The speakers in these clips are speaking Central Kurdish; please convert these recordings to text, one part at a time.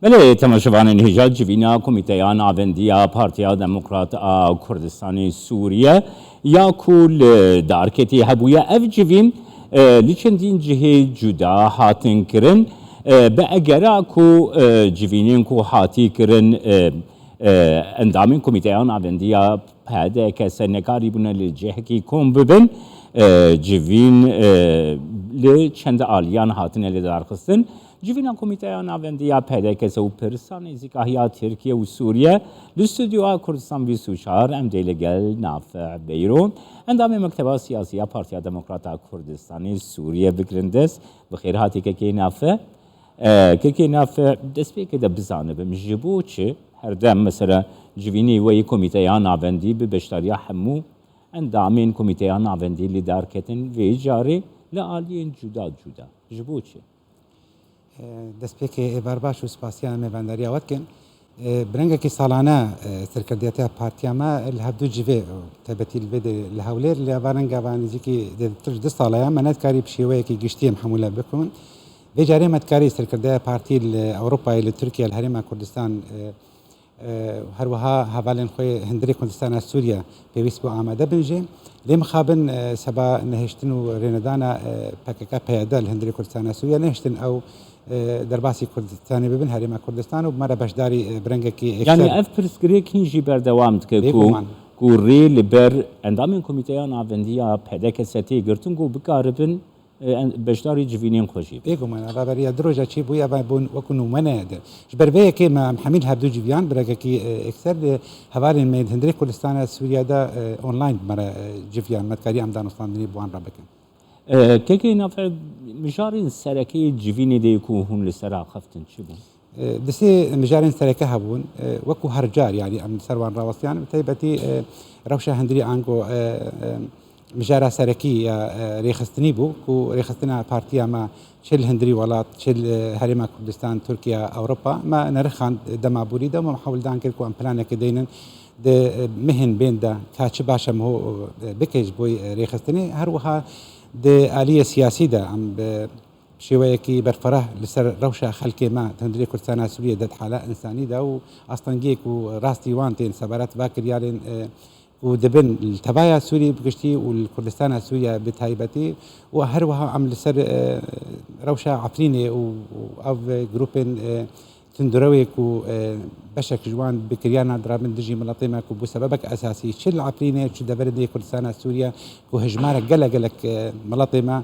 بله تماشاوان هجا جوینا کمیته ناوندیا پارتیا دموکرات کردستان سوریه یا کل دارکتی هبویا اف جوین لیچندین جهه جدا هاتن کرن به اگرا کو جوینین کو هاتی کرن اندامین کمیته ناوندیا پاده کس نکاری بونه لجه کی کم ببن جوین لچند آلیان هاتن لدارخستن جوینا کمیته ناوندیا پیدا کسو پرسان زیکاهیا ترکیه و سوریه لستودیو کردستان 24 ام دیلگل نافع بیرون اندام مکتبه سیاسی پارتیا دموکرات کردستان سوریه بگرندس بخیر هاتی که نافع که نافع دست به که دبزانه بمجبو چه هر دم مثلا جوینی و کمیته ناوندی به بشتریا حمو اندامین کمیته ناوندی لیدار کتن و جاری لعالیین جدا جبو چه دست پێکێ بارباش و سپاسیان میێڤانداریە وەتکەن برەنگێکی ساڵانە سەرکردایەتە پارتیامە لە هەردوو جivê تایبەتی لە هەولێر لە بارەنگاوان نزیکی دو ساڵەیە مەنەتکاری بشێوەیەکی گشتیم هەموو لە بکەون بێ جارێ مەتکاری سەرکردایە پارتی لە ئەوروپای لە تورکیا لە هەرێما کوردستان هەروەها هەڤالێن خۆی هەندێک کوردستانە سووریا پێویست بۆ ئامادە بنژێ لێ مخابن سەبا نەهێشتن و ڕێنەدانە پەکەکە پەیادە لە هەندێک کوردستانە سووریا نەهێشتن ئەو درباسی کردستانی ببین هەرێما کوردستان و بمەرە بەشداری برەنگێکی یعنی ئەف پرسگرێکینژی بەردەوام دکە و ڕێ لەبەر ئەندامین کۆمیتەیان ناوەندیە پێدەکە سەتی گرتن و بکاربن بەشداری جوینین خۆشی بێگومان ڕابەریە درۆژە چی بووە بوون وەکو نومەنەیە بەربەیەکێ حەمیل هەردوو جویان برەگەکی ئەکسەر هەوارێن مێد هەندێک کوردستانە سووریادا ئۆنلاین بمەرە جویان مەتکاری ئەم دانوستاندنی بوان ڕابەکەن کێکی نافع مژارین سەرەکەی جوینی دەیەک و هون لەسەرا خەفتن چی بوون دەسێ مژارین سەرەکە هەبوون وەکو هەرجار یعنی ئەم سەروان ڕاوەستیان تایبەتی ڕەوشە هەندری ئانگۆ مژارە سەرەکی ڕێخستنی بوو و ڕێخستنە پارتیامە چل هەندری وڵات چل هەرێما کوردستان تورکیا ئەوروپا مە نەرخان دەمابووری دەمە حەولدان کرد و ئەم پلانێکە دەینن مهن بێندا کاچ باشە هۆ بکەیش بۆی ڕێخستنی هەروەها ئالیە سیاسیدا ئەم شێوەیەکی بەرفەرە لەسەر ڕەوشە خەلکێمە هەندێک کوردستانە سووریە دەتحالە ئینسانیدا و ئاستەنگێک و ڕاستی وان تێن سەبارەت باکریارێن و دەبن تەبایە سووری بگشتی و کوردستانە سووریا بتایبەتی و هەروەها ئەم لەسەر ڕەوشە عفرینێ و ئەو گروپێن تندرەوێک و بەشێک جوان بکریان درابن دژی مڵەتێمە و بۆ سەبەبەک ئەساسی چ عفرینێ چ دەبەردی کوردستانە سووریا و هژمارە گەلک مڵەتێمە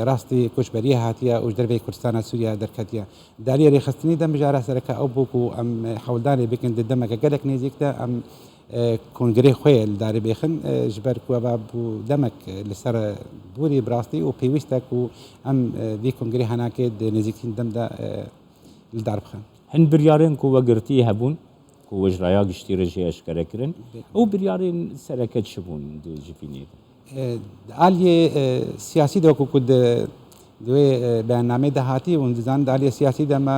ڕاستی کوچبەریە هاتیە و دەربەی کوردستانە سووریا دەرکەتیە داریە ڕێخستنی دەم بژارە سەرەکە ئەو بووک و ئەم حەولدانێ بکەن دەمەکە گەلک نێزیکتە ئەم کۆنگرێ خۆی دارێ بێخن ji ber ku bû demek li ser borî birastî û pêwîst e ku em vî kongrê henakê di nêzîkîn dem de li dar bixin. Hin biryarên ku vegirtî hebûn ku wejraya giştî re jê eşkere kirin ew biryarên sereke çi bûn di jivînê aliyê siyasî de ku di wê beyannamê de hatî û dizan aliyê siyasî de me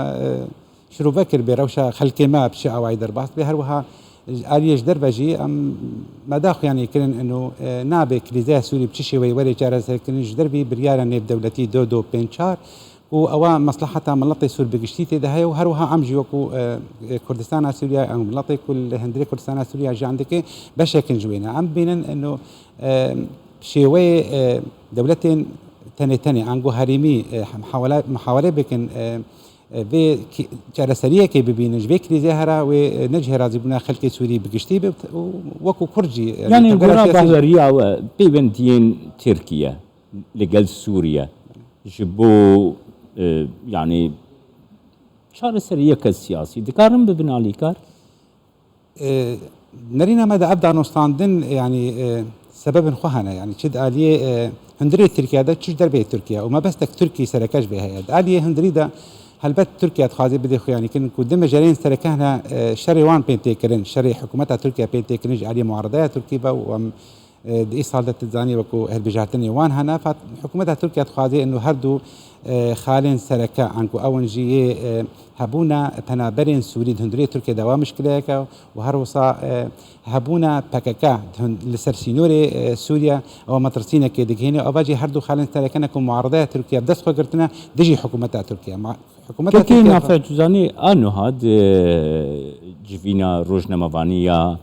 şirove kir bê rewşa xelkê me pişê awayî derbas bê her wiha ئاریش دەربەژی ئەم مەداخیانی کردن ئەو نابێت کلیزای سووری بچ شێوەی وەرێ چارەسەرکردنیش دەربی بریارە نێودەوڵەتی 2254 و ئەوە مەسلحەتە مڵەتی سوور بگشتی تێدا هەیە و هەروەها ئەمژی وەکو کوردستانە سووریا ئەم وڵاتی لە هەندێک کوردستانە سووریا ژاندەکەی بەشێکن جوێنە ئەم بینن ئەو شێوەیە دەوڵەتێن تەنێتەنێ ئەنگۆ هەریمی محاولە بکەن vê çareseriyekê bibînin ji vê krîzê hera wê necihê razîbûna xelkê Sûrî bigiştî be wekû kur jî yani gora bahweriya we pêwendiyên Tirkiye li gel Sûriye ji bo yani çareseriyeke siyasî dikarin bibin alîkar nerîna me de ev danostandin yani sebebin xwe hene yani çi aliyê hundirê Tirkiyede çi derbê Tirkiye û me bestek Tirkî serekeş bê heye aliyê hundirî de هەلبەت تورکیا دخوازی بدێ خویانیکردن و دمە ژەرێن سەرەکانە شەڕی وان پێ تێکردن شەڕی حکوومەتە تورکیا پێ تێکردنیش عالی معارضەیە تورکی بە و ئەم دي صالة تزاني وكو هالبجاتني وان هنا فحكومتها تركيا تخاذي انه هردو خالين سركا عنكو اون جي هبونا بنابرين سوري هندري تركيا دوا مشكلة وهروصا هبونا بككا لسرسينوري سوريا او مطرسينا كدغيني او باجي هردو خالين سركا نكون معارضة تركيا بدس خقرتنا دجي حكومتها تركيا حكومتها تركيا نافع تزاني انه هاد جفينا روجنمافانيا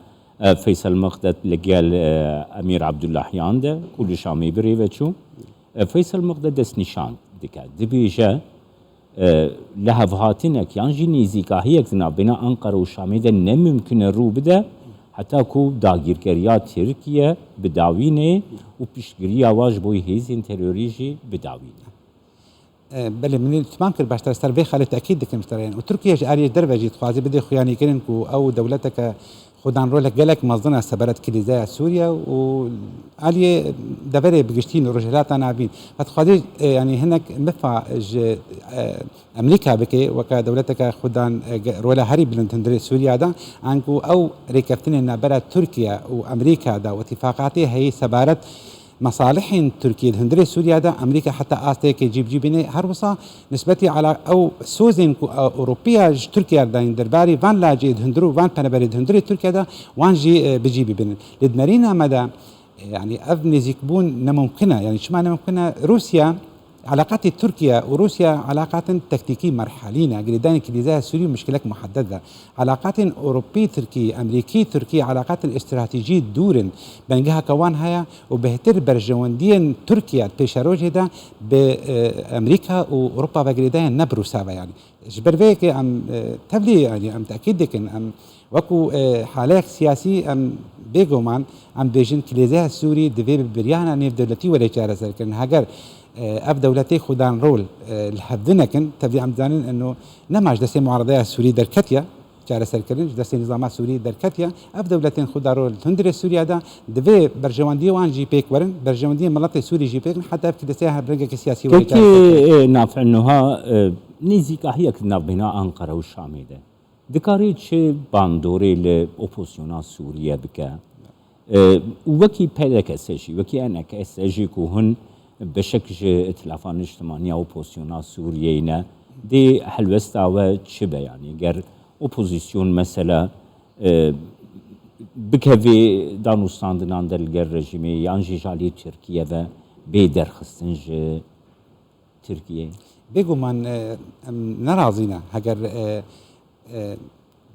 فيصل مقدد لقال امير عبد الله حيانده كل شامي بريفتشو فيصل مقدد دس نشان دكا دبيجا لهفهاتنك يعني جينيزيكا هي كنا بنا انقره وشامي ده نممكن رو بده حتى كو داگیرکریا ترکیه بداوینه و پیشگیری آواز بوی هیزین تروریجی بداوینه. بله من تمام كل باشتر سربي خالد تأكيد دك مشترين وتركيا جاري دربجي تخازي بدي خياني كرين كو أو دولتك خدان رولك جالك مصدنا سبرت كليزايا سوريا وعلي دبري بجشتين ورجلات أنا عبين فتخازي يعني هناك مفع أمريكا بكي وكدولتك خدان رولا هري بلنتندري سوريا دا عنكو أو ريكفتين إن برا تركيا وأمريكا دا واتفاقاتي هي سبارت مصالح تركيا هندري سوريا دا أمريكا حتى آستيك جيبني هروسا نسبتي على أو سوزن أوروبيا تركيا دا درباري فان لا جيد هندرو فان بنبريد هندري تركيا دا وان جي بجيبي بن لدمرينا مدى يعني أبني زيكبون نممكنة يعني شو معنى ممكنة روسيا علاقات تركيا وروسيا علاقات تكتيكية مرحلية قريدان كليزاها سوريا مشكلة محددة علاقات أوروبية تركيا أمريكية تركيا علاقات استراتيجية دور بنجها كوان هيا وبهتر برجواندين تركيا بيشاروج هدا بأمريكا وأوروبا بقريدان نبرو سابا يعني جبرفيك أم تبلي يعني أم تأكيدك أم وكو حالات سياسي أم بيجومان أم بيجن كليزاها سوري دفي بريانا نيف دولتي ولا جارة سركن هاجر أب دولتي خدان رول الحبذنكن تبدي عم زانين إنه نماش دسي معارضة سوري دركتيا جارة سركرين دسي نظامات سوري دركتيا أب دولتين خدان رول هندري سوريا دا دفي برجواندي وان جي بيك ورن برجواندي ملطي سوري جي بيك حتى أب كدسيها برنجة سياسي ولا كي نافع إنها نيزيكا هي كنا بنا أنقرة والشامي ده دكاري شيء باندوري لأوبوزيونا سوريا بكا وكي بيدك أسجي وكي أنا كأسجي كوهن بشكل ائتلافان اجتماعية أوبوزيونا سوريينا دي حلوستا وشبه يعني غير أوبوزيسيون مثلا بكفي دانوستاندنان دل غير رجيمي يانجي جالي تركيا و بيدر خستنج تركيا بيقو من نرازينا هجر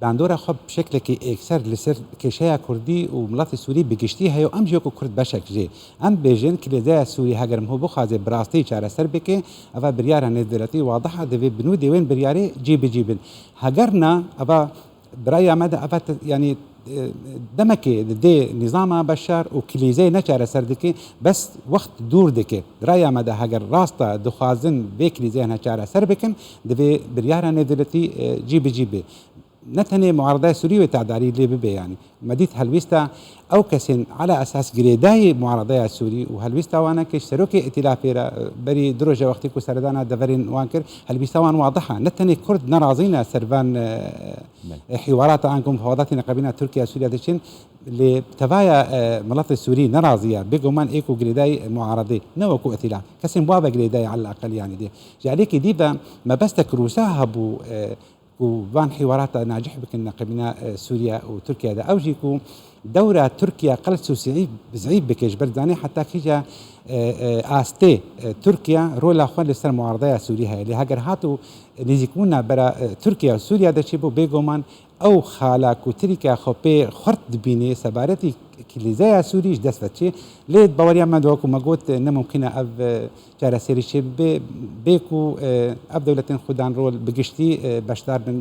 باندورا خب بشكل كي اكثر لسر كشايا كردي وملاط سوري بگشتي هيو ام جوكو كرد بشك جي ام بيجن كليزا سوري هاجر مهو بخازي براستي چاره سر بك افا بريارا نزلتي واضحه دبي بنودي وين برياري جيبن هاجرنا افا برايا مدى افا يعني دمكي دي نظام بشار وكليزي نچاره سر دكي بس وقت دور دكي رايا مدى هاجر راستا دخازن بكليزي نچاره سر بكن دبي بريارا نزلتي جيبي نتني معارضة سورية وتعداري اللي ببي يعني مديت هلويستا أو كسن على أساس جريداي معارضة سوري وهلويستا وانا كشتروكي ائتلافي بري دروجة وقتك وسردانا دفرين وانكر هلويستا وان واضحة نتني كرد نرازينا سربان حوارات عنكم فوضات نقابلنا تركيا سوريا دشين لتفايا ملط السوري نرازية بيجومان ايكو جريداي معارضة نوكو ائتلاف كسن بوابا جريداي على الأقل يعني دي جعليك ديبا ما بس تكروساها بو وبان حوارات ناجح بكنا قبلنا سوريا وتركيا دا أوجيكو دورة تركيا قلت بزعيب بكيش برداني حتى كيجا آستي تركيا رولا خوان لسر معارضة سوريا اللي هاجر هاتو نزيكونا برا تركيا وسوريا دا شبو بيغومان أو خالاك وتركيا خوبي خرط بيني سبارتي كليزايا سوريش دست فتشي ليد باوريا ما دوكو ما قلت نممكن أب جارة سيريشي بيكو أب دولتين خدان رول بقشتي باشدار من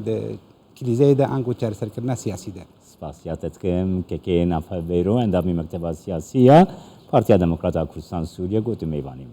كليزايا دا عنكو جارة سركرنا سياسي دا سپاسیاتتكم كي نافع بيرو اندامي مكتبة سياسية بارتيا ديمقراطية كردستان سوريا قوت ميواني